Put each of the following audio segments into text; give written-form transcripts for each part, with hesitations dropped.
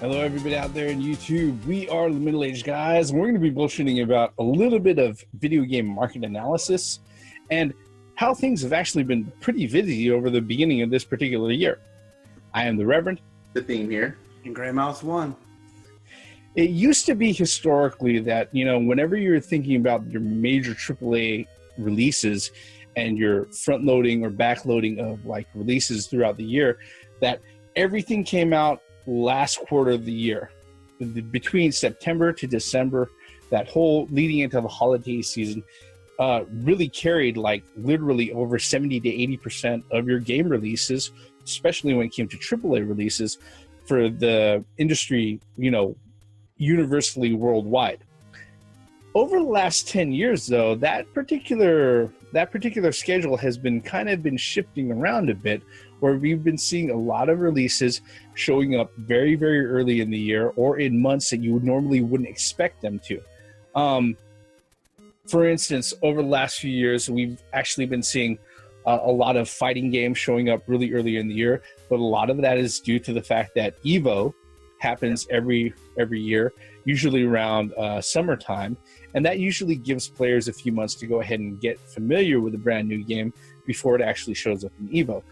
Hello, everybody out there in YouTube. We are the middle-aged guys, and we're going to be bullshitting about a little bit of video game market analysis and how things have actually been pretty busy over the beginning of this particular year. I am the Reverend. The theme here. And Grey Mouse 1. It used to be historically that, whenever you're thinking about your major AAA releases and your front-loading or back-loading of like releases throughout the year, that everything came out last quarter of the year. Between September to December, that whole leading into the holiday season really carried like literally over 70 to 80% of your game releases, especially when it came to AAA releases for the industry, universally worldwide. Over the last 10 years, though, that particular schedule has been shifting around a bit, where we've been seeing a lot of releases showing up very, very early in the year or in months that you normally wouldn't expect them to. For instance, over the last few years, we've actually been seeing a lot of fighting games showing up really early in the year, but a lot of that is due to the fact that EVO happens every year, usually around summertime, and that usually gives players a few months to go ahead and get familiar with a brand new game before it actually shows up in EVO.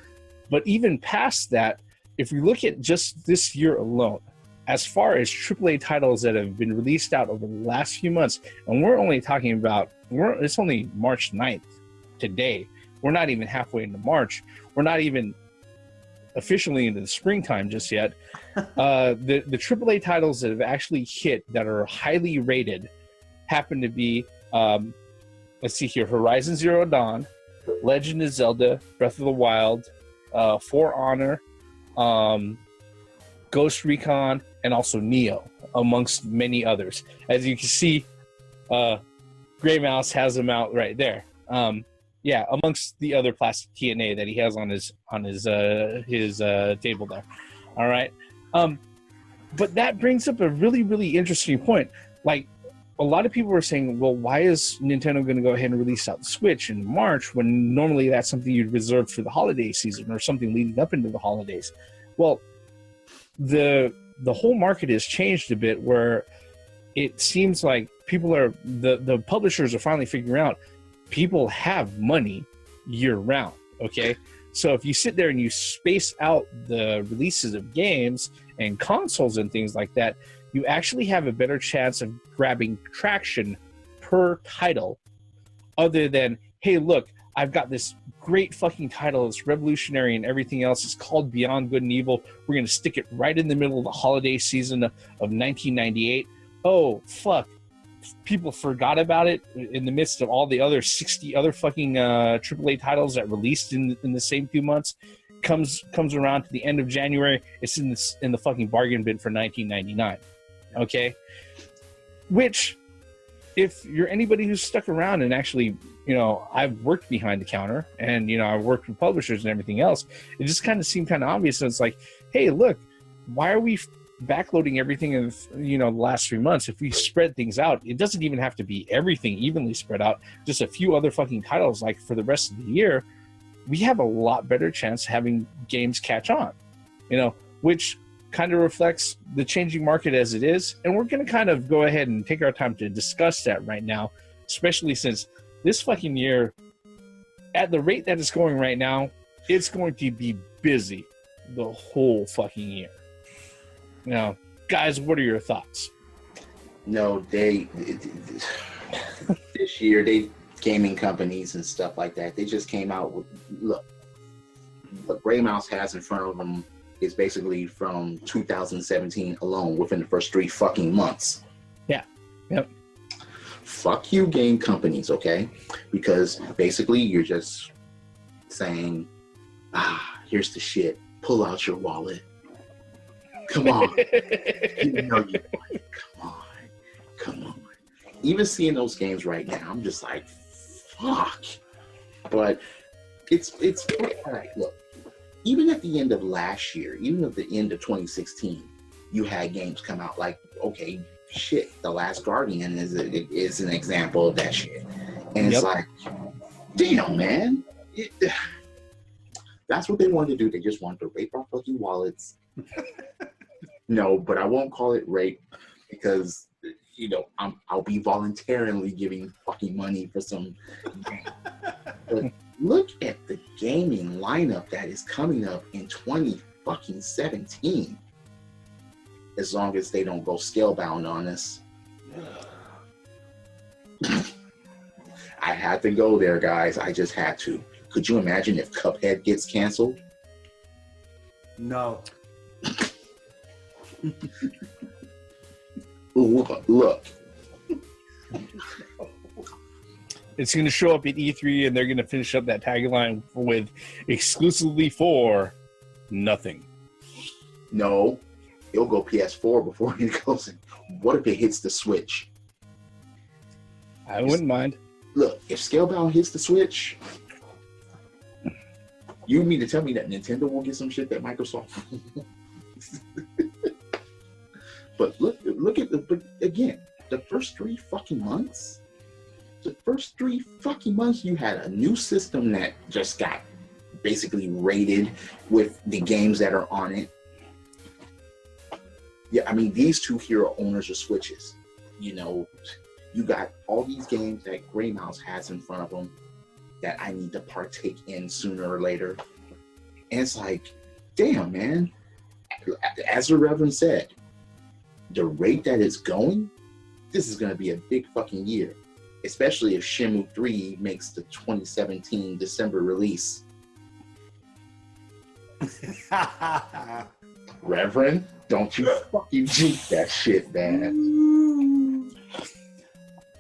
But even past that, if we look at just this year alone, as far as AAA titles that have been released out over the last few months, and we're only talking about, it's only March 9th today. We're not even halfway into March. We're not even officially into the springtime just yet. The AAA titles that have actually hit that are highly rated happen to be, let's see here, Horizon Zero Dawn, Legend of Zelda, Breath of the Wild, For Honor, Ghost Recon, and also Nioh, amongst many others. As you can see, Grey Mouse has them out right there. Amongst the other plastic TNA that he has on his table there. All right, but that brings up a really, really interesting point. Like, a lot of people were saying, well, why is Nintendo going to go ahead and release out the Switch in March when normally that's something you'd reserve for the holiday season or something leading up into the holidays? Well, the whole market has changed a bit, where it seems like the publishers are finally figuring out people have money year round, okay? So if you sit there and you space out the releases of games and consoles and things like that, you actually have a better chance of grabbing traction per title, other than, hey, look, I've got this great fucking title, it's revolutionary and everything else. It's called Beyond Good and Evil. We're going to stick it right in the middle of the holiday season of 1998. Oh, fuck. People forgot about it in the midst of all the other 60 other fucking AAA titles that released in the same 2 months. Comes around to the end of January, it's in the fucking bargain bin for $19.99. Okay, which, if you're anybody who's stuck around and actually, I've worked behind the counter and I've worked with publishers and everything else, it just kind of seemed kind of obvious. And it's like, hey, look, why are we backloading everything in the last 3 months? If we spread things out, it doesn't even have to be everything evenly spread out, just a few other fucking titles like for the rest of the year. We have a lot better chance of having games catch on, which kind of reflects the changing market as it is. And we're going to kind of go ahead and take our time to discuss that right now, especially since this fucking year, at the rate that it's going right now, it's going to be busy the whole fucking year. Now, guys, what are your thoughts? No, this year, gaming companies and stuff like that, they just came out with, look, what Grey Mouse has in front of them is basically from 2017 alone, within the first 3 fucking months. Yeah. Yep. Fuck you, game companies, okay? Because basically you're just saying, here's the shit. Pull out your wallet. Come on. You know you want it. Come on. Even seeing those games right now, I'm just like, fuck. But it's all right, look. Even at the end of last year, even at the end of 2016, you had games come out like, okay, shit, The Last Guardian is an example of that shit. And it's like, damn, man. That's what they wanted to do. They just wanted to rape our fucking wallets No, but I won't call it rape because I'll be voluntarily giving fucking money for some game. But look at the gaming lineup that is coming up in 2017. As long as they don't go scalebound on us. I had to go there, guys. I just had to. Could you imagine if Cuphead gets canceled? No. Look. It's going to show up at E3, and they're going to finish up that tagline with exclusively for nothing. No. It'll go PS4 before it goes in. What if it hits the Switch? I wouldn't mind. Look, if Scalebound hits the Switch, you mean to tell me that Nintendo will get some shit that Microsoft? But look at again, the first 3 fucking months. The first 3 fucking months, you had a new system that just got basically rated with the games that are on it. Yeah, I mean, these two here are owners of Switches. You got all these games that Grey Mouse has in front of them that I need to partake in sooner or later. And it's like, damn, man. As the Reverend said, the rate that it's going, this is going to be a big fucking year. Especially if Shenmue 3 makes the 2017 December release. Reverend, don't you fucking jinx that shit, man.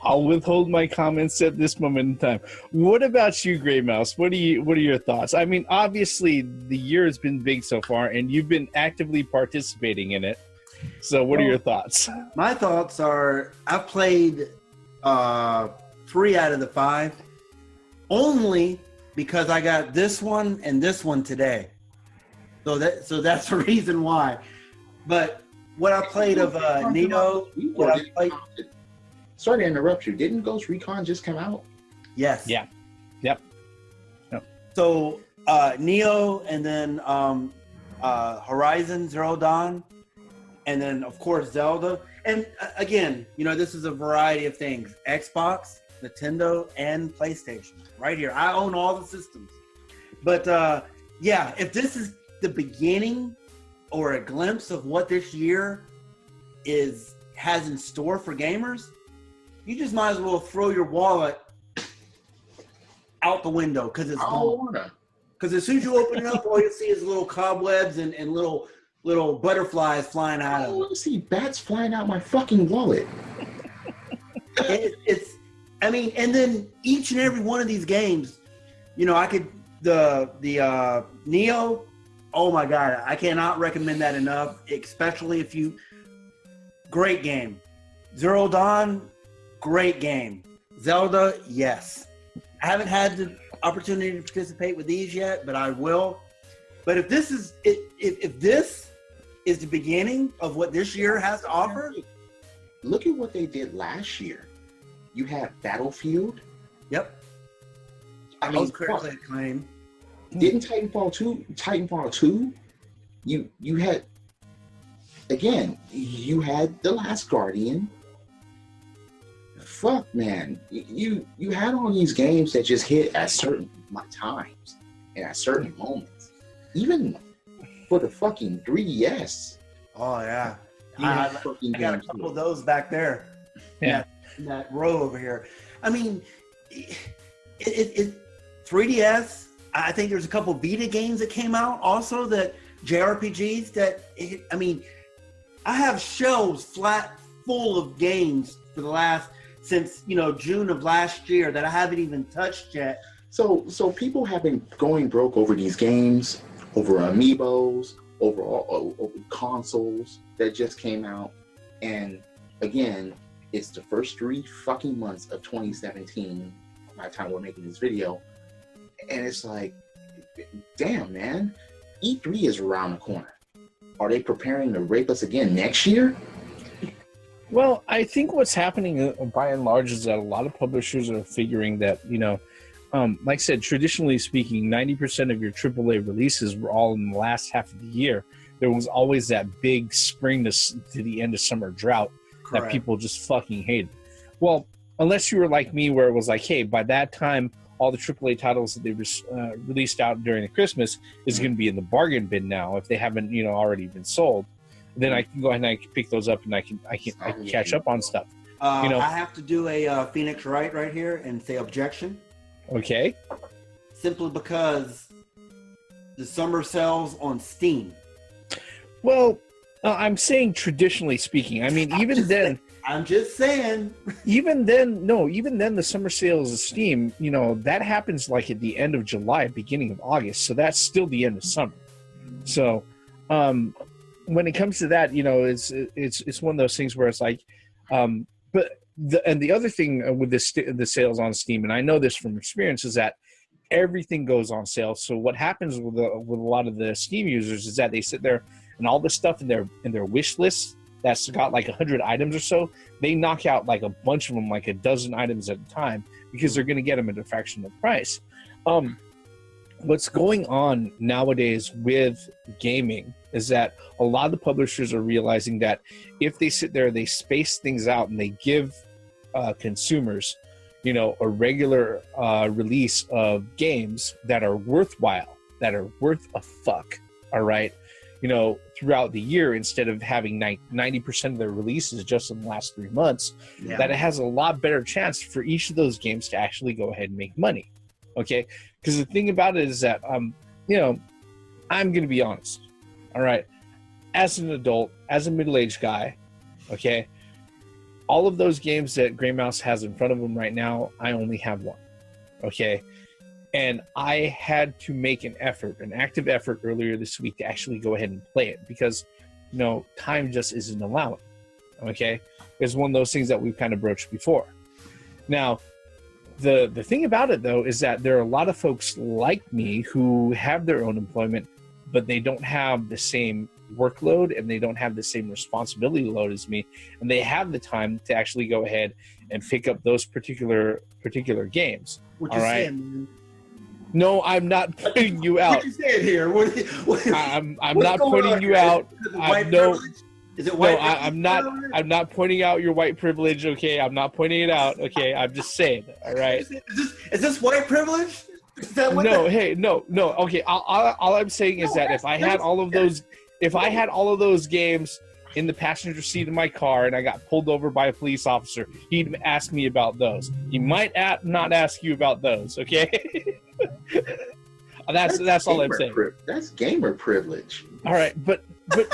I'll withhold my comments at this moment in time. What about you, Grey Mouse? What are your thoughts? I mean, obviously the year has been big so far, and you've been actively participating in it. So, what are your thoughts? My thoughts are: I've played 3 out of the 5, only because I got this one and this one today. So that's the reason why. But what I played of Nioh, what I played. Sorry to interrupt you. Didn't Ghost Recon just come out? Yes. Yeah. Yep. So Nioh, and then Horizon Zero Dawn, and then of course Zelda. And again, this is a variety of things: Xbox, Nintendo, and PlayStation. Right here, I own all the systems. But yeah, if this is the beginning or a glimpse of what this year has in store for gamers, you just might as well throw your wallet out the window because it's gone. Because as soon as you open it up, all you see is little cobwebs and little butterflies flying out of it. I want to see bats flying out my fucking wallet. And then each and every one of these games, the Nioh. Oh my God, I cannot recommend that enough, especially if great game. Zero Dawn, great game. Zelda, yes. I haven't had the opportunity to participate with these yet, but I will. But if this is the beginning of what this year has to offer. Look at what they did last year. You had Battlefield. Yep. I mean, critically acclaimed. Didn't Titanfall 2, you had, again, you had The Last Guardian. Fuck, man. You had all these games that just hit at certain times and at certain moments. Even for the fucking 3DS. Oh, yeah. I got a couple of those back there. Yeah. In that row over here. I mean, 3DS, I think there's a couple Vita games that came out also that JRPGs I have shelves flat full of games for since June of last year that I haven't even touched yet. So people have been going broke over these games, over amiibos, over consoles that just came out, and again, it's the first 3 fucking months of 2017 by the time we're making this video. And it's like, damn, man, E3 is around the corner. Are they preparing to rape us again next year? Well, I think what's happening by and large is that a lot of publishers are figuring that, like I said, traditionally speaking, 90% of your AAA releases were all in the last half of the year. there was always that big spring to the end of summer drought that Correct. people just fucking hated. Well, unless you were like me, where it was like, hey, by that time, all the AAA titles that they released out during the Christmas is going to be in the bargain bin now if they haven't, already been sold. Then I can go ahead and I can pick those up and I can catch up on stuff. I have to do a Phoenix right here and say objection. Okay. Simply because the summer sales on Steam. Well, I'm saying traditionally speaking. I mean, I'm just saying. Even then, the summer sales of Steam, that happens like at the end of July, beginning of August. So that's still the end of summer. So, when it comes to that, it's one of those things where it's like, but the other thing with the sales on Steam, and I know this from experience, is that everything goes on sale. So what happens with a lot of the Steam users is that they sit there and all the stuff in their wish list that's got like 100 items or so, they knock out like a bunch of them, like a dozen items at a time, because they're going to get them at a fraction of the price. What's going on nowadays with gaming is that a lot of the publishers are realizing that if they sit there, they space things out and they give consumers, a regular release of games that are worthwhile, that are worth a fuck, all right, throughout the year, instead of having 90% of their releases just in the last 3 months, that it has a lot better chance for each of those games to actually go ahead and make money. Okay? Because the thing about it is that, I'm going to be honest, all right? As an adult, as a middle-aged guy, okay, all of those games that Grey Mouse has in front of him right now, I only have one, okay? And I had to make an active effort earlier this week to actually go ahead and play it because, time just isn't allowing, okay? It's one of those things that we've kind of broached before. Now, the thing about it, though, is that there are a lot of folks like me who have their own employment, but they don't have the same workload and they don't have the same responsibility load as me, and they have the time to actually go ahead and pick up those particular games. What all you right? saying, man? No, I'm not putting you out. What you saying here? I'm not putting you out. Is it white privilege? I'm not pointing out your white privilege. Okay, I'm not pointing it out. Okay, I'm just saying. All right. Is this white privilege? Is that what no. Okay. All I'm saying is that if I had all of those games in the passenger seat of my car and I got pulled over by a police officer, he'd ask me about those. He might not ask you about those. Okay. That's all I'm saying. That's gamer privilege. All right, but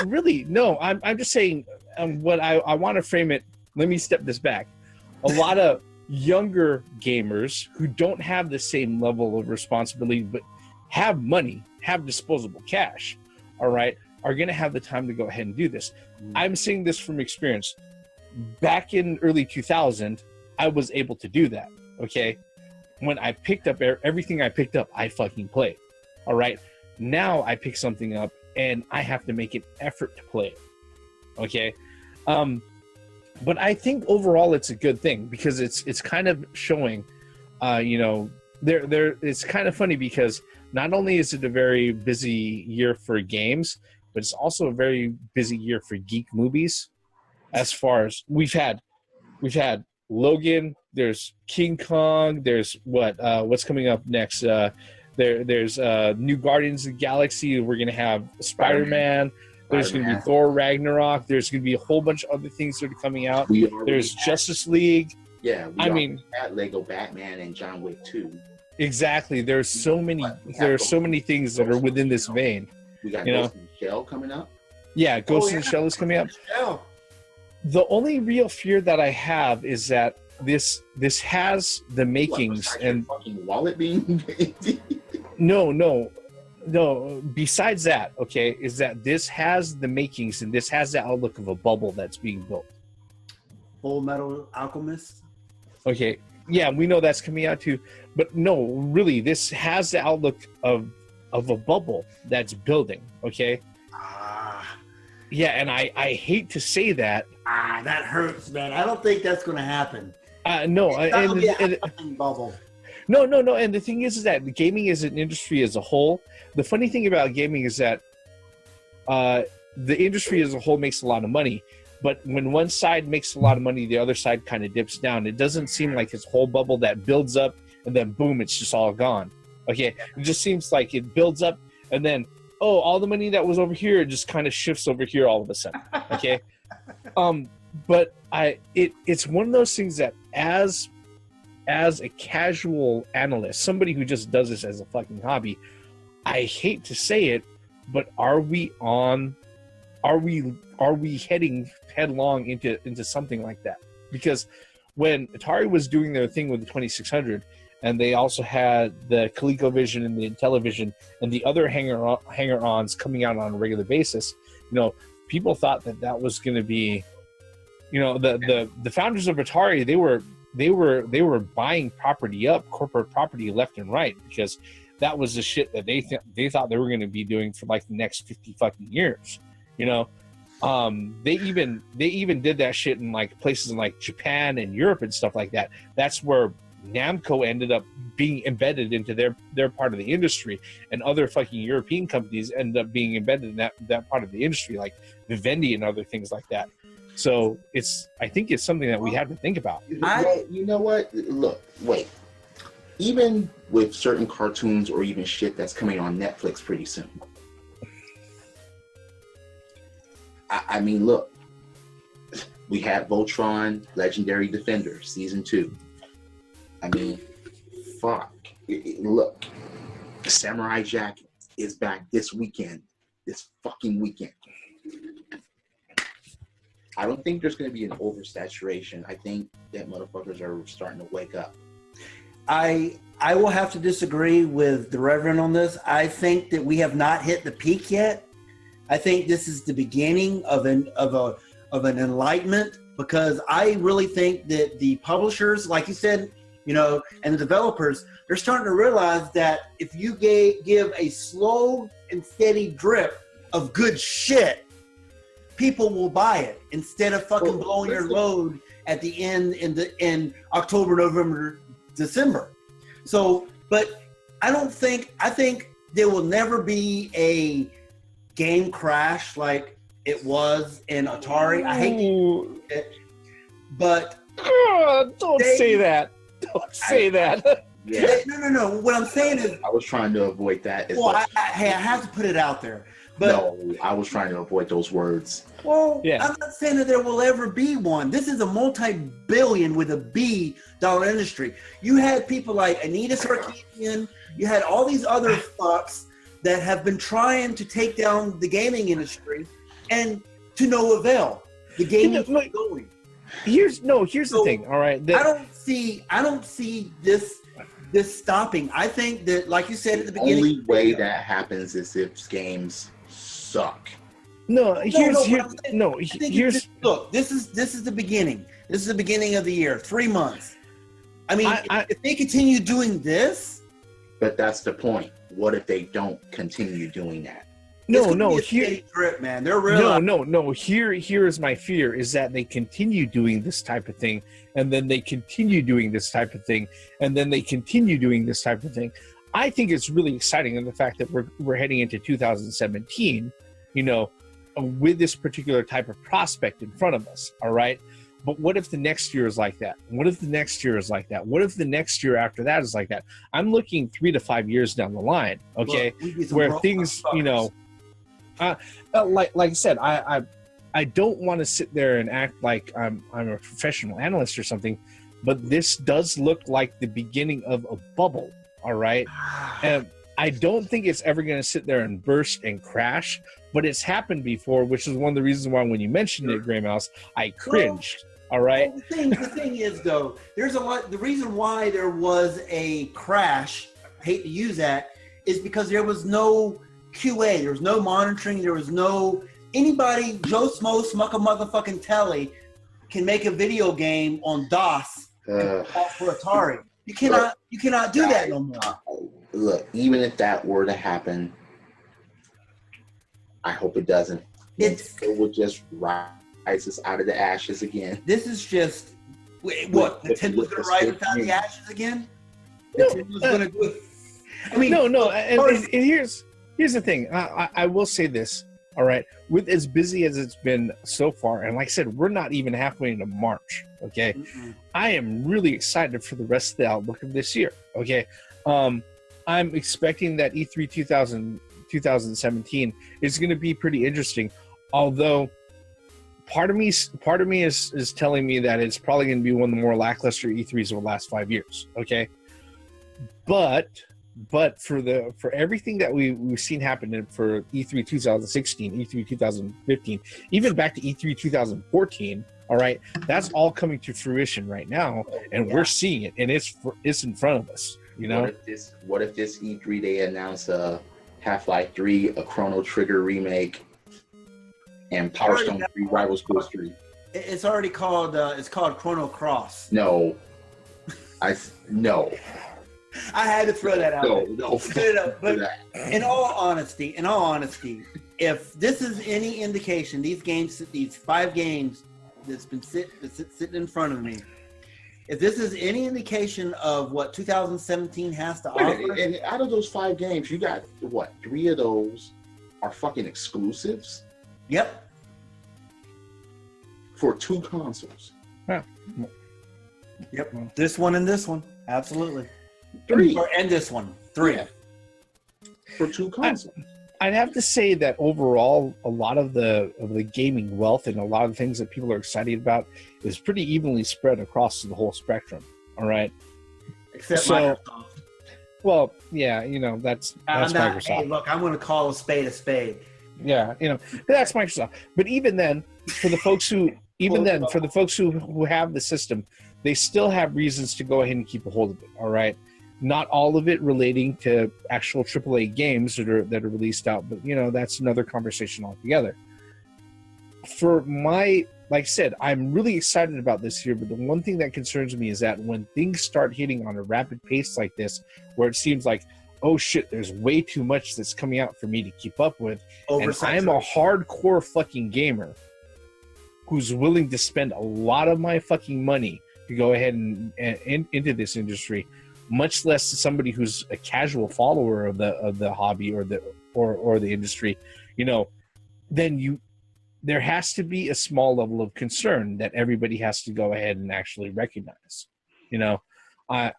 really, no. I'm just saying what I want to frame it. Let me step this back. A lot of younger gamers who don't have the same level of responsibility, but have money, have disposable cash, all right, are going to have the time to go ahead and do this. I'm saying this from experience. Back in early 2000, I was able to do that. Okay, when I picked up everything I picked up, I fucking played. All right. Now I pick something up and I have to make an effort to play it. Okay. But I think overall it's a good thing because it's kind of showing, it's kind of funny because not only is it a very busy year for games, but it's also a very busy year for geek movies. As far as we've had Logan, there's King Kong, there's what's coming up next. There's new Guardians of the Galaxy. We're gonna have Spider-Man. There's going to be Thor Ragnarok. There's going to be a whole bunch of other things that are coming out. There's Justice League. Yeah, we had Lego Batman and John Wick 2. Exactly. There's so many. There are so many things that are within this vein. We got Ghost in the Shell coming up. Yeah, Ghost in the Shell is coming up. The only real fear that I have is that this has the makings and fucking wallet being. No, besides that, okay, is that this has the makings and this has the outlook of a bubble that's being built. Full Metal Alchemist? Okay, yeah, we know that's coming out too, but no, really, this has the outlook of a bubble that's building, okay? Yeah, and I hate to say that. That hurts, man. I don't think that's going to happen. No, and bubble. No, and the thing is that gaming as an industry as a whole, the funny thing about gaming is that the industry as a whole makes a lot of money. But when one side makes a lot of money, the other side kind of dips down. It doesn't seem like this whole bubble that builds up and then boom, it's just all gone. Okay, it just seems like it builds up and then, oh, all the money that was over here just kind of shifts over here all of a sudden. Okay, but it's one of those things that as a casual analyst, somebody who just does this as a fucking hobby, I hate to say it, but are we heading headlong into something like that? Because when Atari was doing their thing with the 2600, and they also had the ColecoVision and the Intellivision and the other hanger-ons coming out on a regular basis, people thought that was going to be, the founders of Atari, they were buying property up, corporate property left and right, because that was the shit that they thought they were going to be doing for like the next 50 fucking years. They even did that shit in like places in like Japan and Europe and stuff like that. That's where Namco ended up being embedded into their part of the industry, and other fucking European companies ended up being embedded in that part of the industry, like Vivendi and other things like that. So I think it's something that we have to think about. You know what? Look, wait. Even with certain cartoons or even shit that's coming on Netflix pretty soon. I mean, look. We had Voltron, Legendary Defender, Season 2. I mean, fuck. Look. Samurai Jack is back this fucking weekend. I don't think there's going to be an oversaturation. I think that motherfuckers are starting to wake up. I will have to disagree with the Reverend on this. I think that we have not hit the peak yet. I think this is the beginning of an enlightenment, because I really think that the publishers, like you said, and the developers, they're starting to realize that if you give a slow and steady drip of good shit, people will buy it instead of fucking blowing your load at the end in October, November, December. So, but I think there will never be a game crash like it was in Atari. I hate to say it, but don't say that. Don't say that. Yeah. No. What I'm saying is, I was trying to avoid that. I have to put it out there. But no, I was trying to avoid those words. Well, yeah. I'm not saying that there will ever be one. This is a multi-billion with a B dollar industry. You had people like Anita Sarkeesian. You had all these other fucks that have been trying to take down the gaming industry, and to no avail. The game is going. Here's the thing. All right, I don't see this stopping. I think that, like you said at the beginning, the only way that happens is if games suck. Look, this is the beginning. This is the beginning of the year. 3 months. I mean, if they continue doing this, but that's the point. What if they don't continue doing that? Drip, man. They're real. Here is my fear: is that they continue doing this type of thing, and then they continue doing this type of thing, and then they continue doing this type of thing. I think it's really exciting, and the fact that we're heading into 2017, with this particular type of prospect in front of us. All right. But what if the next year is like that? What if the next year is like that? What if the next year after that is like that? I'm looking 3 to 5 years down the line, okay, where things, like I said, I don't want to sit there and act like I'm a professional analyst or something, but this does look like the beginning of a bubble, all right? And I don't think it's ever going to sit there and burst and crash, but it's happened before, which is one of the reasons why when you mentioned it, Grey Mouse, I cringed. All right. Well, the thing is, though, there's a lot. The reason why there was a crash, I hate to use that, is because there was no QA, there was no monitoring, there was no anybody. Joe Smo Smuck a motherfucking telly can make a video game on DOS for Atari. You cannot do that no more. Look, even if that were to happen, I hope it doesn't. It will just rise us out of the ashes again. This is just what Nintendo's gonna rise us out of the ashes again. Nintendo's gonna do it. I mean, no. And here's the thing. I will say this. All right, with as busy as it's been so far, and like I said, we're not even halfway into March. Okay, I am really excited for the rest of the outlook of this year. Okay, I'm expecting that E3 2017 is going to be pretty interesting. Although, part of me is telling me that it's probably going to be one of the more lackluster E3s of the last 5 years. Okay, but for everything that we've seen happen for E3 2016, E3 2015, even back to E3 2014, all right, that's all coming to fruition right now, and we're seeing it, and it's in front of us. You know, what if this E3 they announce a Half-Life 3, a Chrono Trigger remake, and Power Stone 3 Rival Schools 3? It's already called. It's called Chrono Cross. No. I had to throw that out. No. But in all honesty, if this is any indication, these 5 games that's been sitting in front of me, if this is any indication of what 2017 has to offer, and out of those 5 games, you got what? 3 of those are fucking exclusives. Yep. For 2 consoles. Yeah. Yep. This one and this one, absolutely. 3. And this one, 3. Yeah. For 2 consoles. I'd have to say that overall, a lot of the gaming wealth and a lot of the things that people are excited about is pretty evenly spread across the whole spectrum. All right. Except Microsoft. Well, yeah, you know, that's Microsoft. Hey, look, I'm going to call a spade a spade. Yeah, you know, that's Microsoft. But even then, for the folks who who have the system, they still have reasons to go ahead and keep a hold of it. All right. Not all of it relating to actual AAA games that are released out, but you know, that's another conversation altogether. Like I said, I'm really excited about this year, but the one thing that concerns me is that when things start hitting on a rapid pace like this, where it seems like, oh shit, there's way too much that's coming out for me to keep up with, and I'm a hardcore fucking gamer who's willing to spend a lot of my fucking money to go ahead and into this industry, much less to somebody who's a casual follower of the hobby or the industry, you know, then there has to be a small level of concern that everybody has to go ahead and actually recognize. You know, I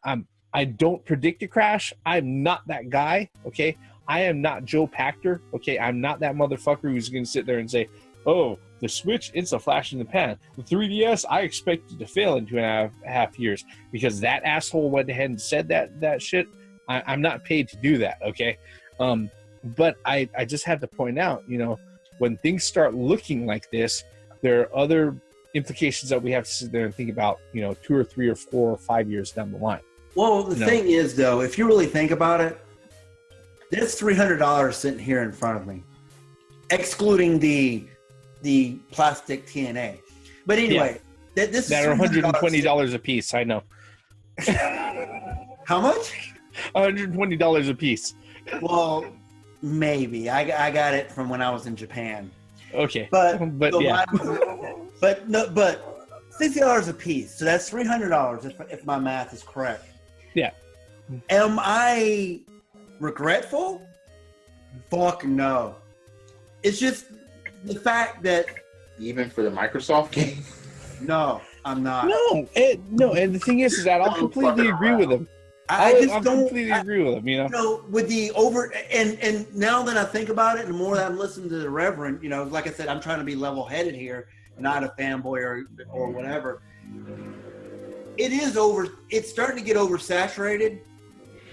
don't predict a crash. I'm not that guy. Okay, I am not Joe Pachter. Okay, I'm not that motherfucker who's going to sit there and say, oh, the Switch, it's a flash in the pan. The 3DS, I expect it to fail in 2.5 years because that asshole went ahead and said that shit. I'm not paid to do that, okay? But I just have to point out, you know, when things start looking like this, there are other implications that we have to sit there and think about, you know, 2 or 3 or 4 or 5 years down the line. Well, the thing is, though, if you really think about it, there's $300 sitting here in front of me, excluding the plastic TNA. But anyway, this that are $120 a piece. I know. How much? $120 a piece. Well, maybe I got it from when I was in Japan. Okay, but yeah, but $60 a piece. So that's $300 if my math is correct. Yeah. Am I regretful? Fuck no. It's just the fact that even for the Microsoft game, no, I'm not. No, and the thing is that I'll completely agree with him. I completely agree with him. You know, with the and now that I think about it, and the more that I'm listening to the Reverend, you know, like I said, I'm trying to be level-headed here, not a fanboy or whatever. It's starting to get oversaturated,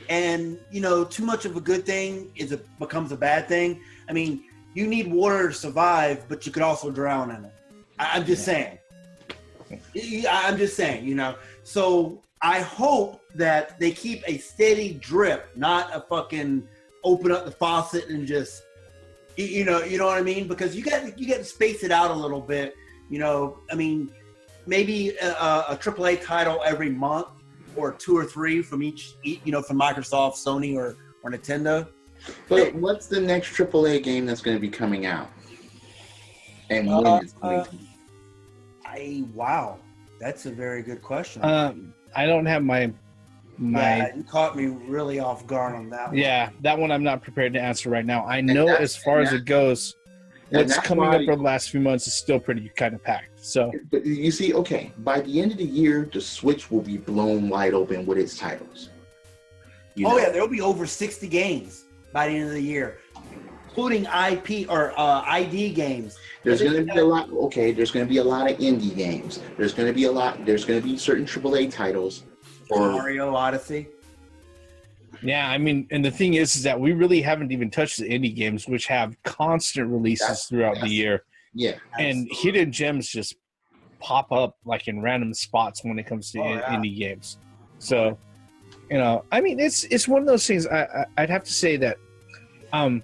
and you know, too much of a good thing becomes a bad thing. I mean, you need water to survive, but you could also drown in it. I'm just saying. I'm just saying, you know. So I hope that they keep a steady drip, not a fucking open up the faucet and just, you know what I mean? Because you got to space it out a little bit. You know, I mean, maybe a AAA title every month, or 2 or 3 from each, you know, from Microsoft, Sony, or Nintendo. But what's the next AAA game that's going to be coming out? And when it's going to wow, that's a very good question. I don't have my. Yeah, you caught me really off guard on that one. Yeah, that one I'm not prepared to answer right now. I know as far as it goes, what's that's coming why- up over the last few months is still pretty kind of packed. So But you see, okay, by the end of the year, the Switch will be blown wide open with its titles. You Oh know? yeah, there'll be over 60 games by the end of the year, including IP or ID games. There's going to be a lot. Okay, there's going to be a lot of indie games. There's going to be a lot. There's going to be certain AAA titles. Or Mario Odyssey. yeah, I mean, and the thing is that we really haven't even touched the indie games, which have constant releases throughout the year. yeah, And hidden gems just pop up like in random spots when it comes to indie games. So, you know, I mean, it's one of those things. I'd have to say that, wow,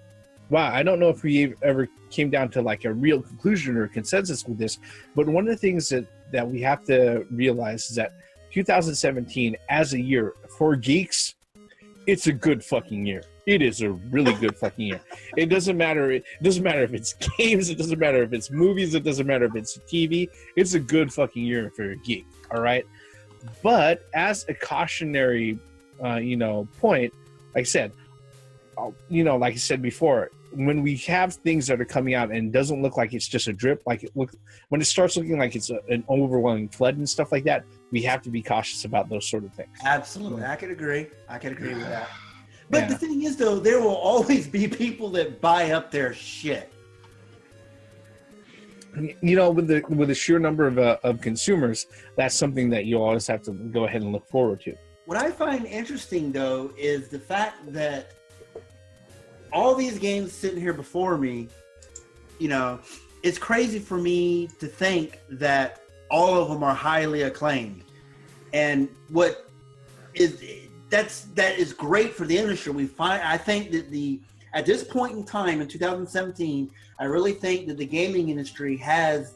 I don't know if we ever came down to like a real conclusion or consensus with this, but one of the things that we have to realize is that 2017 as a year for geeks, it's a good fucking year. It is a really good fucking year. It doesn't matter. It doesn't matter if it's games. It doesn't matter if it's movies. It doesn't matter if it's TV. It's a good fucking year for a geek. All right. But as a cautionary, point, like I said, like I said before, when we have things that are coming out and it doesn't look like it's just a drip, when it starts looking like it's an overwhelming flood and stuff like that, we have to be cautious about those sort of things. Absolutely. I could agree with that. But the thing is, though, there will always be people that buy up their shit. You know, with the sheer number of consumers, that's something that you always have to go ahead and look forward to. What I find interesting, though, is the fact that all these games sitting here before me, it's crazy for me to think that all of them are highly acclaimed. And that is great for the industry. I think that at this point in time in 2017, I really think that the gaming industry has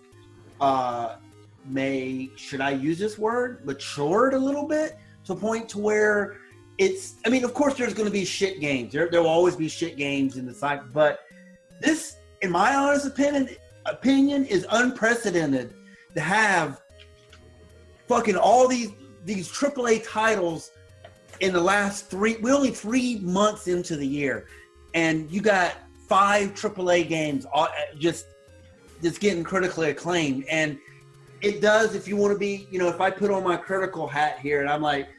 should I use this word, matured a little bit to a point to where of course there's going to be shit games. There will always be shit games in the cycle, but this, in my honest opinion, is unprecedented to have fucking all these AAA titles in the last we're only 3 months into the year, and you got 5 AAA games just getting critically acclaimed. And it does, if you want to be, if I put on my critical hat here and I'm like,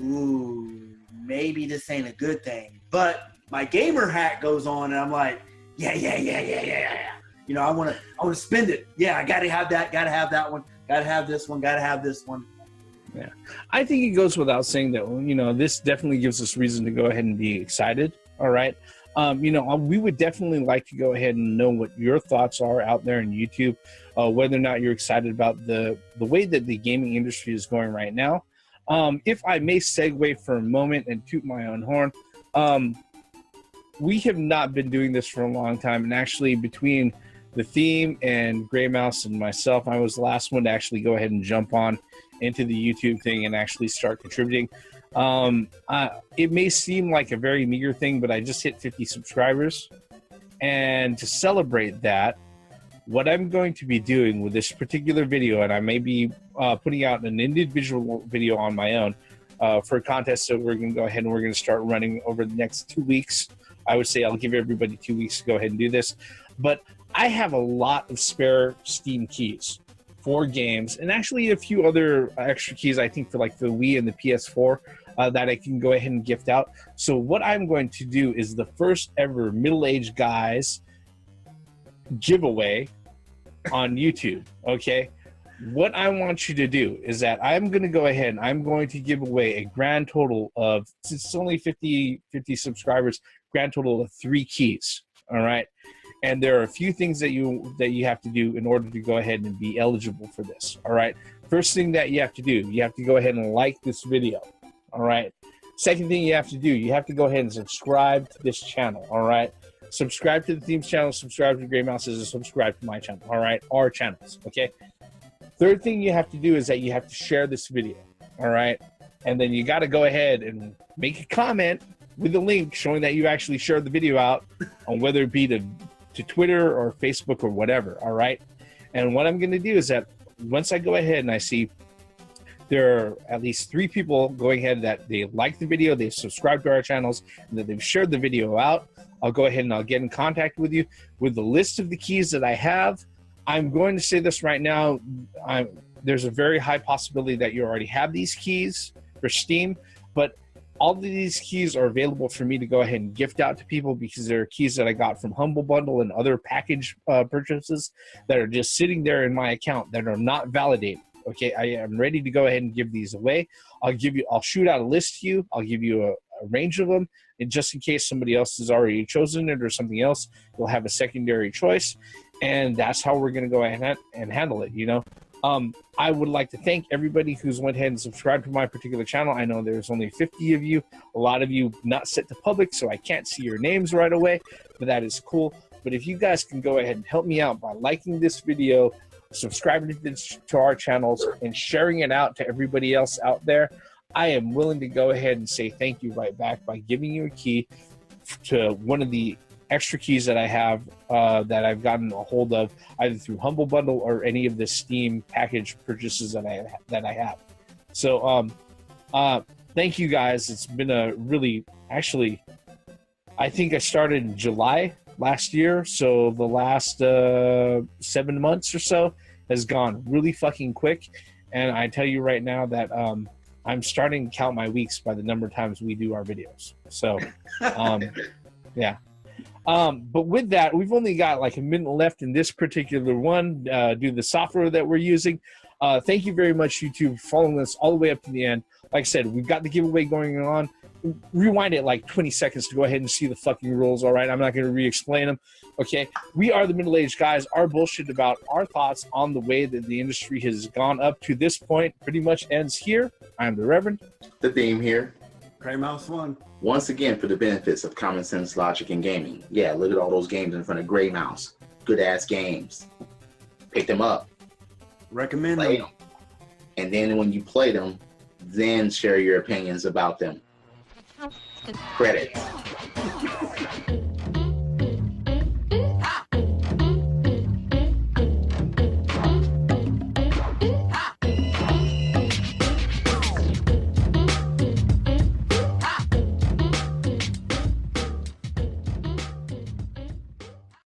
ooh, maybe this ain't a good thing, but my gamer hat goes on and I'm like, yeah. I want to spend it. Yeah, I gotta have that one, gotta have this one. Yeah, I think it goes without saying that, this definitely gives us reason to go ahead and be excited. All right. We would definitely like to go ahead and know what your thoughts are out there in YouTube, whether or not you're excited about the way that the gaming industry is going right now. If I may segue for a moment and toot my own horn, we have not been doing this for a long time. And actually, between the theme and Gray Mouse and myself, I was the last one to actually go ahead and jump on into the YouTube thing and actually start contributing. It may seem like a very meager thing, but I just hit 50 subscribers. And to celebrate that, what I'm going to be doing with this particular video, and I may be putting out an individual video on my own for a contest that we're going to go ahead and we're going to start running over the next 2 weeks. I would say I'll give everybody 2 weeks to go ahead and do this. But I have a lot of spare Steam keys for games, and actually a few other extra keys, I think, for like the Wii and the PS4 that I can go ahead and gift out. So what I'm going to do is the first ever middle-aged guys giveaway on YouTube. Okay, what I want you to do is that I'm going to go ahead and I'm going to give away a grand total of, since it's only 50 subscribers, grand total of 3 keys. All right. And there are a few things that you have to do in order to go ahead and be eligible for this. All right. First thing that you have to do, you have to go ahead and like this video. All right. Second thing you have to do, you have to go ahead and subscribe to this channel. All right. Subscribe to the Themes channel, subscribe to Gray Mouse's, and subscribe to my channel. All right. Our channels. Okay. Third thing you have to do is that you have to share this video. All right. And then you got to go ahead and make a comment with a link showing that you actually shared the video out, on whether it be to Twitter or Facebook or whatever. All right. And what I'm going to do is that once I go ahead and I see there are at least 3 people going ahead that they like the video, they've subscribed to our channels, and that they've shared the video out, I'll go ahead and I'll get in contact with you with the list of the keys that I have. I'm going to say this right now. There's a very high possibility that you already have these keys for Steam, but all of these keys are available for me to go ahead and gift out to people because they're keys that I got from Humble Bundle and other package purchases that are just sitting there in my account that are not validated. Okay, I am ready to go ahead and give these away. I'll shoot out a list to you. I'll give you a range of them, and just in case somebody else has already chosen it or something else, you'll have a secondary choice, and that's how we're going to go ahead and handle it. You know, I would like to thank everybody who's went ahead and subscribed to my particular channel. I know there's only 50 of you. A lot of you not set to public, so I can't see your names right away, but that is cool. But if you guys can go ahead and help me out by liking this video, subscribing to our channels, and sharing it out to everybody else out there, I am willing to go ahead and say thank you right back by giving you a key to one of the extra keys that I have that I've gotten a hold of either through Humble Bundle or any of the Steam package purchases that I have. So thank you guys. It's been a really, actually, I think I started in July last year, so the last 7 months or so has gone really fucking quick, and I tell you right now that I'm starting to count my weeks by the number of times we do our videos. So yeah. But with that, we've only got like a minute left in this particular one due to the software that we're using. Thank you very much, YouTube, for following us all the way up to the end. Like I said, we've got the giveaway going on. Rewind it like 20 seconds to go ahead and see the fucking rules, all right? I'm not going to re-explain them, okay? We are the middle-aged guys. Our bullshit about our thoughts on the way that the industry has gone up to this point pretty much ends here. I'm the Reverend. The theme here. Gray Mouse 1. Once again, for the benefits of common sense, logic, and gaming. Yeah, look at all those games in front of Gray Mouse. Good-ass games. Pick them up. Recommend Play them. them. And then when you play them, then share your opinions about them. Credits.